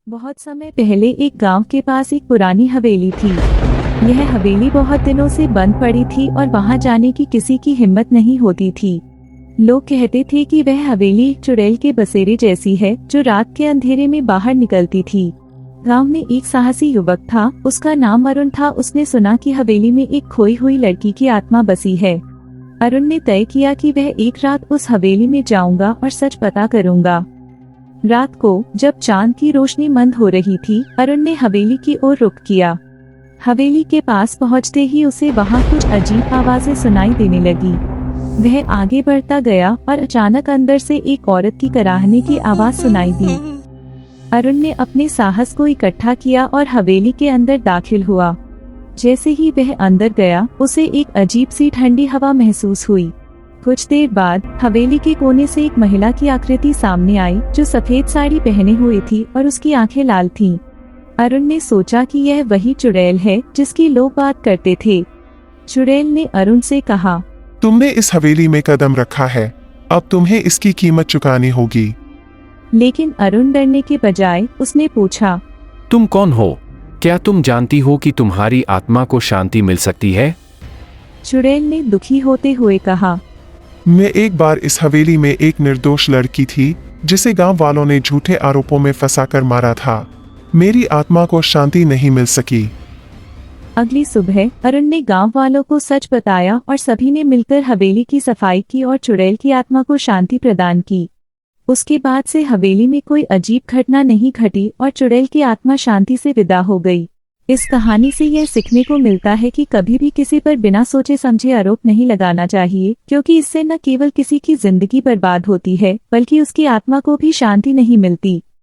बहुत समय पहले एक गांव के पास एक पुरानी हवेली थी। यह हवेली बहुत दिनों से बंद पड़ी थी और वहां जाने की किसी की हिम्मत नहीं होती थी। लोग कहते थे कि वह हवेली एक चुड़ैल के बसेरे जैसी है जो रात के अंधेरे में बाहर निकलती थी। गांव में एक साहसी युवक था, उसका नाम अरुण था। उसने सुना कि हवेली में एक खोई हुई लड़की की आत्मा बसी है। अरुण ने तय किया कि वह एक रात उस हवेली में जाऊंगा और सच पता करूंगा। रात को जब चांद की रोशनी मंद हो रही थी, अरुण ने हवेली की ओर रुख किया। हवेली के पास पहुंचते ही उसे वहां कुछ अजीब आवाजें सुनाई देने लगी। वह आगे बढ़ता गया और अचानक अंदर से एक औरत की कराहने की आवाज सुनाई दी। अरुण ने अपने साहस को इकट्ठा किया और हवेली के अंदर दाखिल हुआ। जैसे ही वह अंदर गया, उसे एक अजीब सी ठंडी हवा महसूस हुई। कुछ देर बाद हवेली के कोने से एक महिला की आकृति सामने आई जो सफेद साड़ी पहने हुई थी और उसकी आंखें लाल थीं। अरुण ने सोचा कि यह वही चुड़ैल है जिसकी लोग बात करते थे। चुड़ैल ने अरुण से कहा, तुमने इस हवेली में कदम रखा है, अब तुम्हें इसकी कीमत चुकानी होगी। लेकिन अरुण डरने के बजाय उसने पूछा, तुम कौन हो? क्या तुम जानती हो कि तुम्हारी आत्मा को शांति मिल सकती है? चुड़ैल ने दुखी होते हुए कहा, मैं एक बार इस हवेली में एक निर्दोष लड़की थी जिसे गांव वालों ने झूठे आरोपों में फंसाकर मारा था। मेरी आत्मा को शांति नहीं मिल सकी। अगली सुबह अरुण ने गांव वालों को सच बताया और सभी ने मिलकर हवेली की सफाई की और चुड़ैल की आत्मा को शांति प्रदान की। उसके बाद से हवेली में कोई अजीब घटना नहीं घटी और चुड़ैल की आत्मा शांति से विदा हो गई। इस कहानी से यह सीखने को मिलता है कि कभी भी किसी पर बिना सोचे समझे आरोप नहीं लगाना चाहिए, क्योंकि इससे न केवल किसी की जिंदगी बर्बाद होती है बल्कि उसकी आत्मा को भी शांति नहीं मिलती।